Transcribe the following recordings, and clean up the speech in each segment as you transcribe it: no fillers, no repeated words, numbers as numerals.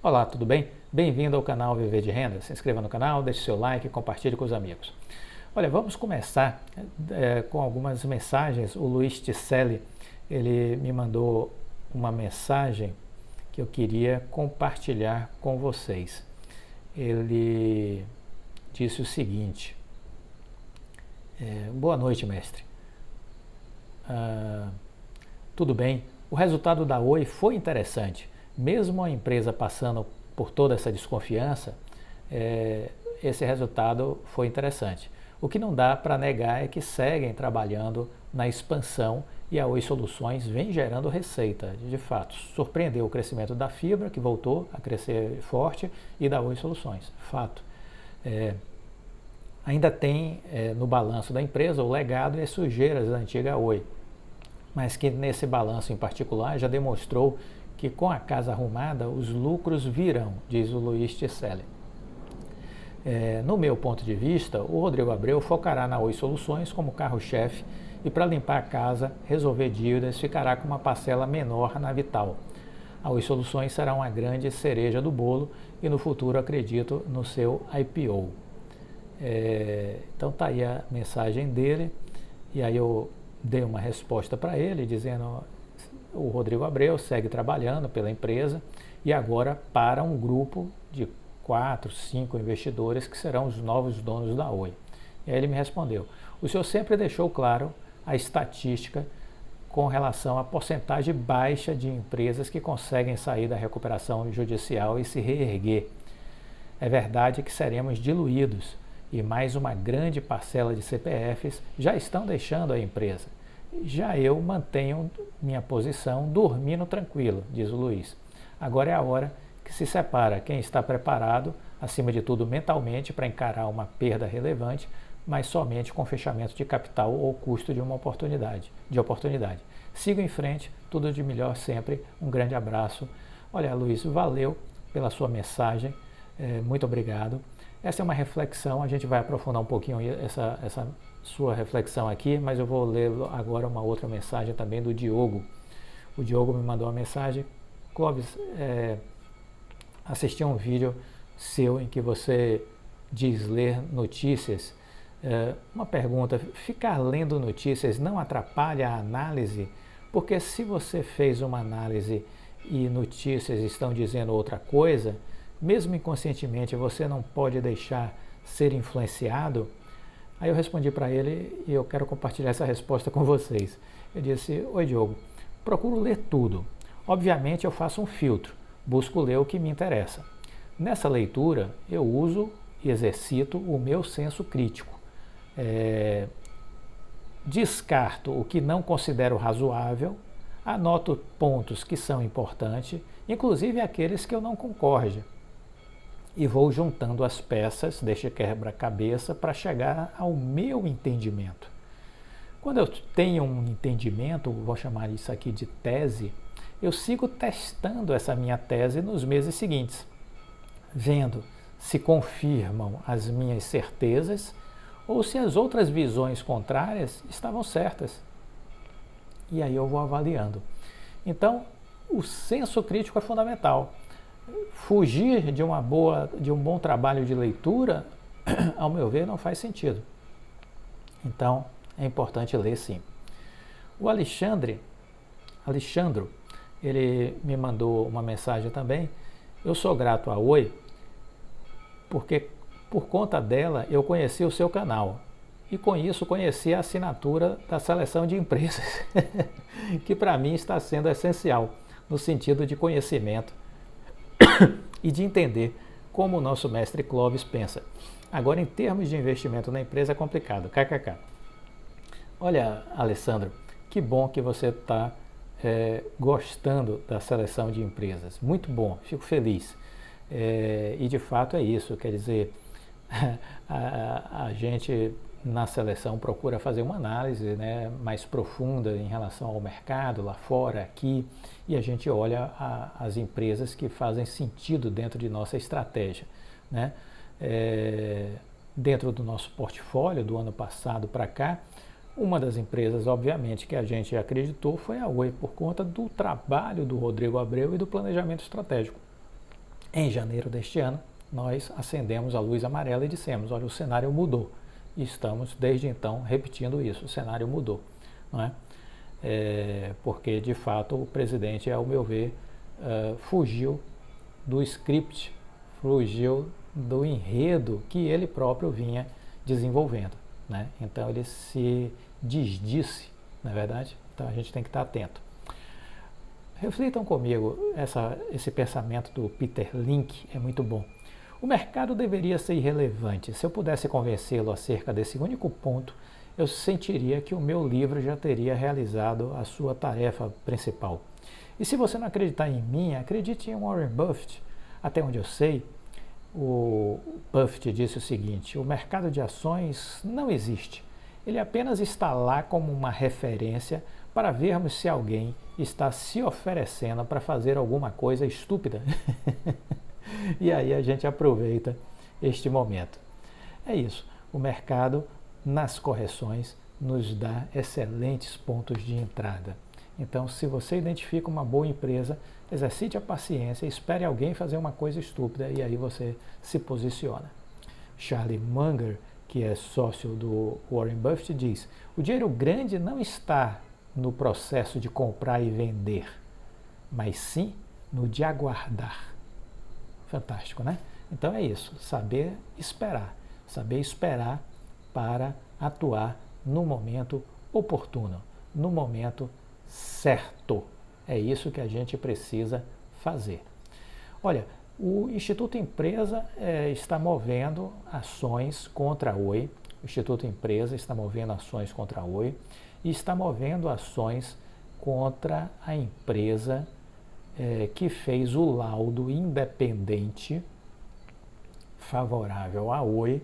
Olá, tudo bem? Bem-vindo ao canal Viver de Renda. Se inscreva no canal, deixe seu like e compartilhe com os amigos. Olha, vamos começar com algumas mensagens. O Luiz Ticelli, ele me mandou uma mensagem que eu queria compartilhar com vocês. Ele disse o seguinte: boa noite, mestre. Tudo bem? O resultado da Oi foi interessante. Mesmo a empresa passando por toda essa desconfiança, esse resultado foi interessante. O que não dá para negar é que seguem trabalhando na expansão e a Oi Soluções vem gerando receita. De fato, surpreendeu o crescimento da fibra, que voltou a crescer forte, e da Oi Soluções. Fato. Ainda tem no balanço da empresa o legado e as sujeiras da antiga Oi, mas que nesse balanço em particular já demonstrou que com a casa arrumada os lucros virão, diz o Luiz Ticelli. No meu ponto de vista, o Rodrigo Abreu focará na Oi Soluções como carro-chefe e para limpar a casa, resolver dívidas, ficará com uma parcela menor na Vital. A Oi Soluções será uma grande cereja do bolo e no futuro acredito no seu IPO. Então tá aí a mensagem dele, e aí eu dei uma resposta para ele dizendo: o Rodrigo Abreu segue trabalhando pela empresa e agora para um grupo de 4, 5 investidores que serão os novos donos da Oi. E aí ele me respondeu: o senhor sempre deixou claro a estatística com relação à porcentagem baixa de empresas que conseguem sair da recuperação judicial e se reerguer. É verdade que seremos diluídos e mais uma grande parcela de CPFs já estão deixando a empresa. Já eu mantenho minha posição dormindo tranquilo, diz o Luiz. Agora é a hora que se separa quem está preparado, acima de tudo mentalmente, para encarar uma perda relevante, mas somente com fechamento de capital ou custo de uma oportunidade. Sigo em frente, tudo de melhor sempre. Um grande abraço. Olha, Luiz, valeu pela sua mensagem. Muito obrigado. Essa é uma reflexão, a gente vai aprofundar um pouquinho essa sua reflexão aqui, mas eu vou ler agora uma outra mensagem também do Diogo. O Diogo me mandou uma mensagem: Clóvis, assisti a um vídeo seu em que você diz ler notícias. Uma pergunta: ficar lendo notícias não atrapalha a análise? Porque se você fez uma análise e notícias estão dizendo outra coisa, mesmo inconscientemente você não pode deixar ser influenciado? Aí eu respondi para ele e eu quero compartilhar essa resposta com vocês. Eu disse: oi Diogo, procuro ler tudo. Obviamente eu faço um filtro, busco ler o que me interessa. Nessa leitura eu uso e exercito o meu senso crítico. Descarto o que não considero razoável, anoto pontos que são importantes, inclusive aqueles que eu não concorde, e vou juntando as peças deste quebra-cabeça para chegar ao meu entendimento. Quando eu tenho um entendimento, vou chamar isso aqui de tese, eu sigo testando essa minha tese nos meses seguintes, vendo se confirmam as minhas certezas ou se as outras visões contrárias estavam certas. E aí eu vou avaliando. Então, o senso crítico é fundamental. Fugir de um bom trabalho de leitura, ao meu ver, não faz sentido. Então, é importante ler sim. O Alexandro, ele me mandou uma mensagem também: eu sou grato a Oi, porque por conta dela eu conheci o seu canal. E com isso conheci a assinatura da seleção de empresas, que para mim está sendo essencial, no sentido de conhecimento e de entender como o nosso mestre Clóvis pensa. Agora, em termos de investimento na empresa, é complicado. KKK. Olha, Alessandro, que bom que você está gostando da seleção de empresas. Muito bom, fico feliz. E de fato é isso, quer dizer, a gente na seleção procura fazer uma análise, né, mais profunda em relação ao mercado lá fora, aqui, e a gente olha as empresas que fazem sentido dentro de nossa estratégia, né? Dentro do nosso portfólio do ano passado para cá, uma das empresas, obviamente, que a gente acreditou foi a Oi, por conta do trabalho do Rodrigo Abreu e do planejamento estratégico. Em janeiro deste ano, nós acendemos a luz amarela e dissemos, olha, o cenário mudou. E estamos, desde então, repetindo isso, o cenário mudou. Não é? Porque, de fato, o presidente, ao meu ver, fugiu do script, fugiu do enredo que ele próprio vinha desenvolvendo. Né? Então, ele se desdisse, não é verdade? Então, a gente tem que estar atento. Reflitam comigo, esse pensamento do Peter Link é muito bom. O mercado deveria ser irrelevante. Se eu pudesse convencê-lo acerca desse único ponto, eu sentiria que o meu livro já teria realizado a sua tarefa principal. E se você não acreditar em mim, acredite em Warren Buffett. Até onde eu sei, o Buffett disse o seguinte, o mercado de ações não existe. Ele apenas está lá como uma referência para vermos se alguém está se oferecendo para fazer alguma coisa estúpida. E aí a gente aproveita este momento. É isso, o mercado nas correções nos dá excelentes pontos de entrada. Então, se você identifica uma boa empresa, exercite a paciência, espere alguém fazer uma coisa estúpida e aí você se posiciona. Charlie Munger, que é sócio do Warren Buffett, diz, o dinheiro grande não está no processo de comprar e vender, mas sim no de aguardar. Fantástico, né? Então é isso, saber esperar para atuar no momento oportuno, no momento certo. É isso que a gente precisa fazer. Olha, o Instituto Empresa está movendo ações contra a Oi. O Instituto Empresa está movendo ações contra a Oi e está movendo ações contra a empresa que fez o laudo independente favorável à Oi,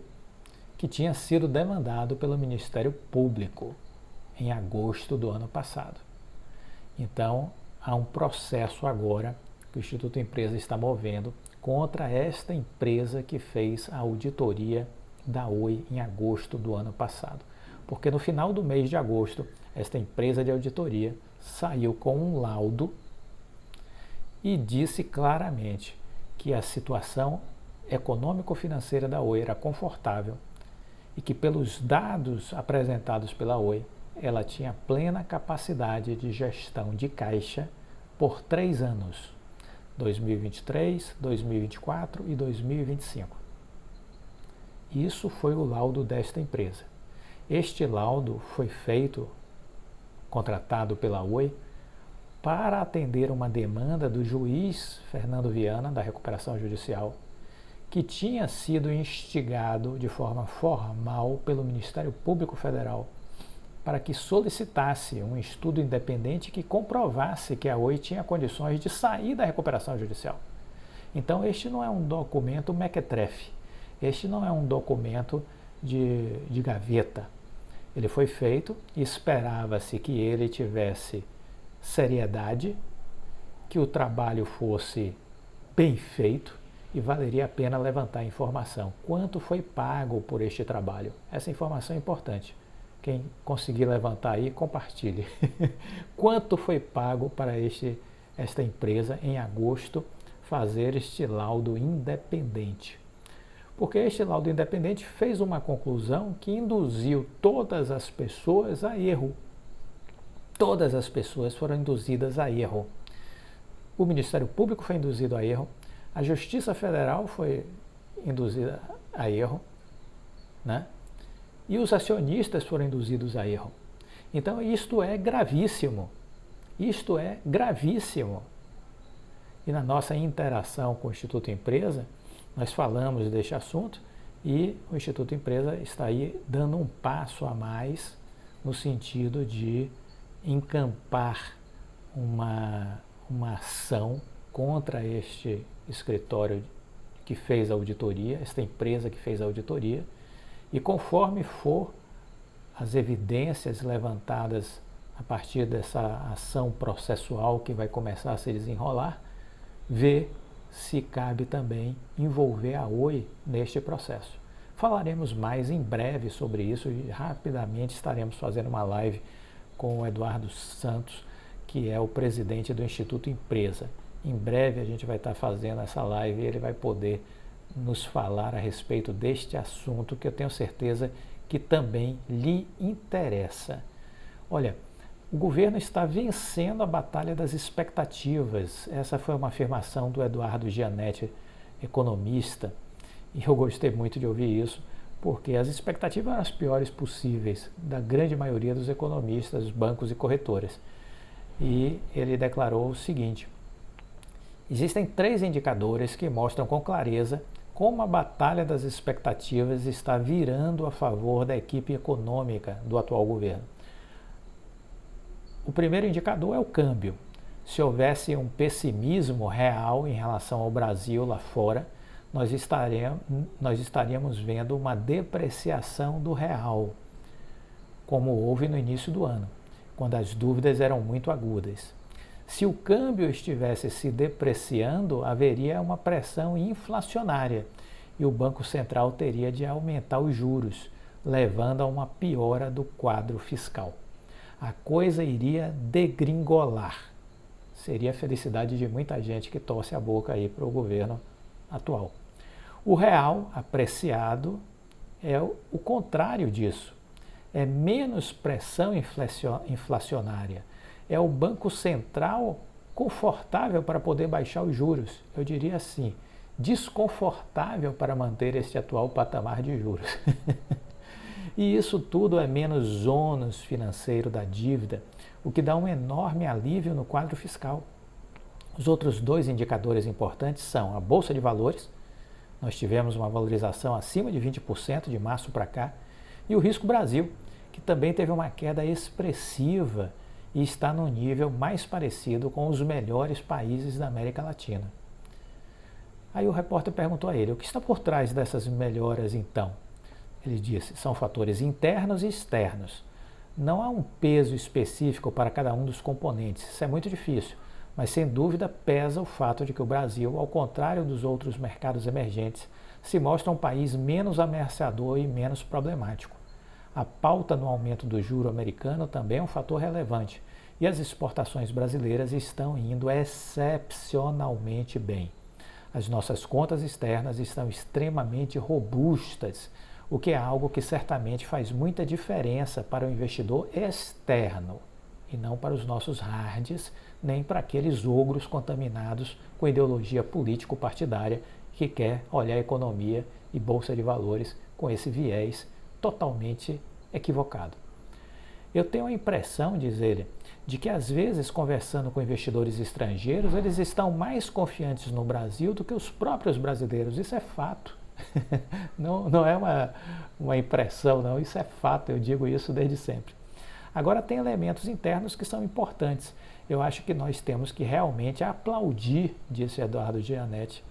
que tinha sido demandado pelo Ministério Público em agosto do ano passado. Então, há um processo agora que o Instituto Empresa está movendo contra esta empresa que fez a auditoria da Oi em agosto do ano passado. Porque no final do mês de agosto, esta empresa de auditoria saiu com um laudo e disse claramente que a situação econômico-financeira da Oi era confortável e que pelos dados apresentados pela Oi, ela tinha plena capacidade de gestão de caixa por 3 anos, 2023, 2024 e 2025. Isso foi o laudo desta empresa. Este laudo foi contratado pela Oi, para atender uma demanda do juiz Fernando Viana, da Recuperação Judicial, que tinha sido instigado de forma formal pelo Ministério Público Federal para que solicitasse um estudo independente que comprovasse que a Oi tinha condições de sair da recuperação judicial. Então, este não é um documento mequetrefe, este não é um documento de gaveta. Ele foi feito e esperava-se que ele tivesse seriedade, que o trabalho fosse bem feito e valeria a pena levantar a informação. Quanto foi pago por este trabalho? Essa informação é importante. Quem conseguir levantar aí, compartilhe. Quanto foi pago para esta empresa em agosto fazer este laudo independente? Porque este laudo independente fez uma conclusão que induziu todas as pessoas a erro. Todas as pessoas foram induzidas a erro. O Ministério Público foi induzido a erro, a Justiça Federal foi induzida a erro, né? E os acionistas foram induzidos a erro. Então, isto é gravíssimo. Isto é gravíssimo. E na nossa interação com o Instituto Empresa, nós falamos deste assunto e o Instituto Empresa está aí dando um passo a mais no sentido de encampar uma ação contra este escritório que fez a auditoria, esta empresa que fez a auditoria, e conforme for as evidências levantadas a partir dessa ação processual que vai começar a se desenrolar, ver se cabe também envolver a Oi neste processo. Falaremos mais em breve sobre isso e rapidamente estaremos fazendo uma live com o Eduardo Santos, que é o presidente do Instituto Empresa, Em breve a gente vai estar fazendo essa live e ele vai poder nos falar a respeito deste assunto que eu tenho certeza que também lhe interessa. Olha, o governo está vencendo a batalha das expectativas. Essa foi uma afirmação do Eduardo Gianetti, economista, e eu gostei muito de ouvir isso, porque as expectativas eram as piores possíveis da grande maioria dos economistas, bancos e corretoras. E ele declarou o seguinte: existem 3 indicadores que mostram com clareza como a batalha das expectativas está virando a favor da equipe econômica do atual governo. O primeiro indicador é o câmbio. Se houvesse um pessimismo real em relação ao Brasil lá fora, nós estaríamos vendo uma depreciação do real, como houve no início do ano, quando as dúvidas eram muito agudas. Se o câmbio estivesse se depreciando, haveria uma pressão inflacionária e o Banco Central teria de aumentar os juros, levando a uma piora do quadro fiscal. A coisa iria degringolar. Seria a felicidade de muita gente que torce a boca aí para o governo atual. O real apreciado é o contrário disso. É menos pressão inflacionária. É o Banco Central confortável para poder baixar os juros. Eu diria assim, desconfortável para manter este atual patamar de juros. E isso tudo é menos ônus financeiro da dívida, o que dá um enorme alívio no quadro fiscal. Os outros 2 indicadores importantes são a Bolsa de Valores, nós tivemos uma valorização acima de 20% de março para cá, e o Risco Brasil, que também teve uma queda expressiva e está no nível mais parecido com os melhores países da América Latina. Aí o repórter perguntou a ele: o que está por trás dessas melhoras então? Ele disse: são fatores internos e externos. Não há um peso específico para cada um dos componentes, isso é muito difícil, mas sem dúvida pesa o fato de que o Brasil, ao contrário dos outros mercados emergentes, se mostra um país menos ameaçador e menos problemático. A pauta no aumento do juro americano também é um fator relevante, e as exportações brasileiras estão indo excepcionalmente bem. As nossas contas externas estão extremamente robustas, o que é algo que certamente faz muita diferença para o investidor externo, e não para os nossos hards, nem para aqueles ogros contaminados com ideologia político-partidária que quer olhar a economia e bolsa de valores com esse viés totalmente equivocado. Eu tenho a impressão, diz ele, de que às vezes, conversando com investidores estrangeiros, eles estão mais confiantes no Brasil do que os próprios brasileiros. Isso é fato. Não é uma impressão, não. Isso é fato, eu digo isso desde sempre. Agora, tem elementos internos que são importantes. Eu acho que nós temos que realmente aplaudir, disse Eduardo Gianetti,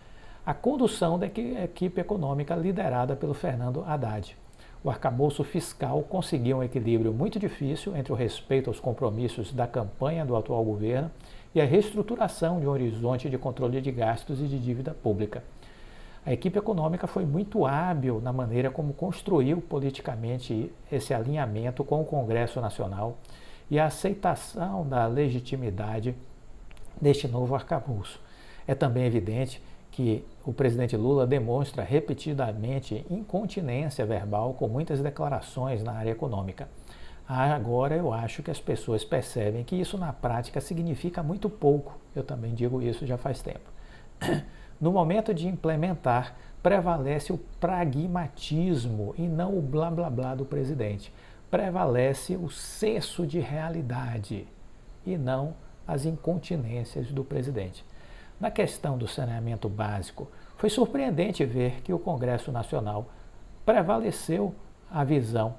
a condução da equipe econômica liderada pelo Fernando Haddad. O arcabouço fiscal conseguiu um equilíbrio muito difícil entre o respeito aos compromissos da campanha do atual governo e a reestruturação de um horizonte de controle de gastos e de dívida pública. A equipe econômica foi muito hábil na maneira como construiu politicamente esse alinhamento com o Congresso Nacional e a aceitação da legitimidade deste novo arcabouço. É também evidente que o presidente Lula demonstra repetidamente incontinência verbal com muitas declarações na área econômica. Agora eu acho que as pessoas percebem que isso na prática significa muito pouco. Eu também digo isso já faz tempo. No momento de implementar, prevalece o pragmatismo e não o blá blá blá do presidente. Prevalece o senso de realidade e não as incontinências do presidente. Na questão do saneamento básico, foi surpreendente ver que o Congresso Nacional prevaleceu a visão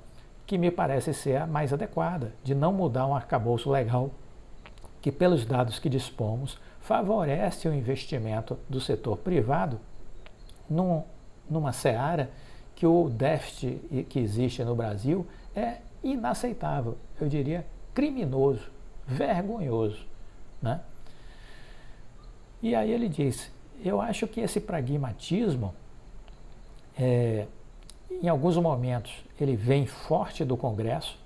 que me parece ser a mais adequada, de não mudar um arcabouço legal que, pelos dados que dispomos, favorece o investimento do setor privado numa seara que o déficit que existe no Brasil é inaceitável, eu diria criminoso, vergonhoso, né? E aí ele disse, eu acho que esse pragmatismo, em alguns momentos, ele vem forte do Congresso,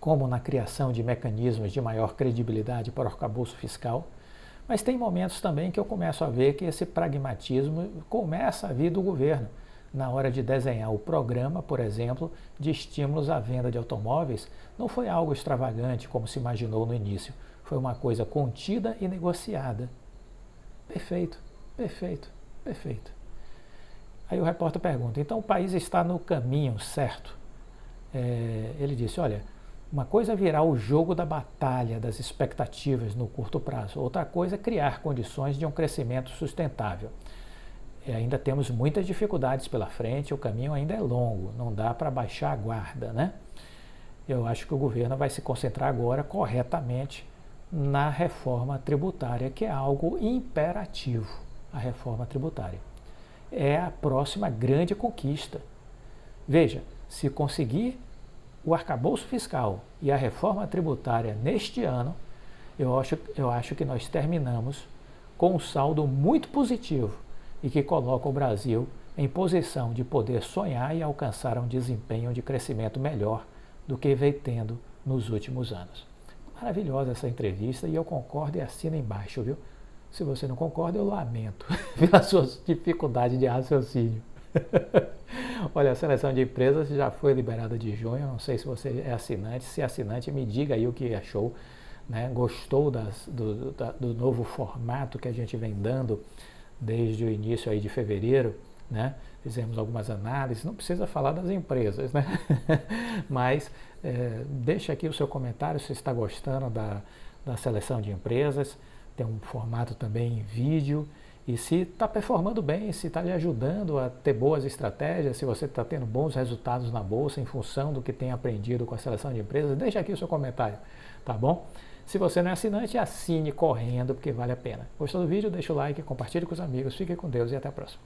como na criação de mecanismos de maior credibilidade para o arcabouço fiscal, Mas tem momentos também que eu começo a ver que esse pragmatismo começa a vir do governo. Na hora de desenhar o programa, por exemplo, de estímulos à venda de automóveis, não foi algo extravagante como se imaginou no início. Foi uma coisa contida e negociada. Perfeito, perfeito, perfeito. Aí o repórter pergunta, então o país está no caminho certo? Ele disse, olha, uma coisa é virar o jogo da batalha das expectativas no curto prazo, outra coisa é criar condições de um crescimento sustentável. Ainda temos muitas dificuldades pela frente, o caminho ainda é longo, não dá para baixar a guarda, né? Eu acho que o governo vai se concentrar agora corretamente na reforma tributária, que é algo imperativo, a reforma tributária. É a próxima grande conquista. Veja, se conseguir o arcabouço fiscal e a reforma tributária neste ano, eu acho que nós terminamos com um saldo muito positivo e que coloca o Brasil em posição de poder sonhar e alcançar um desempenho de crescimento melhor do que veio tendo nos últimos anos. Maravilhosa essa entrevista e eu concordo e assino embaixo, viu? Se você não concorda, eu lamento pela sua dificuldade de raciocínio. Olha, a seleção de empresas já foi liberada de junho, não sei se você é assinante. Se é assinante, me diga aí o que achou, né? Gostou do novo formato que a gente vem dando desde o início aí de fevereiro, né? Fizemos algumas análises, não precisa falar das empresas, né? Mas deixa aqui o seu comentário se está gostando da seleção de empresas. Tem um formato também em vídeo. E se está performando bem, se está lhe ajudando a ter boas estratégias, se você está tendo bons resultados na bolsa em função do que tem aprendido com a seleção de empresas, deixa aqui o seu comentário, tá bom? Se você não é assinante, assine correndo, porque vale a pena. Gostou do vídeo? Deixa o like, compartilhe com os amigos, fique com Deus e até a próxima.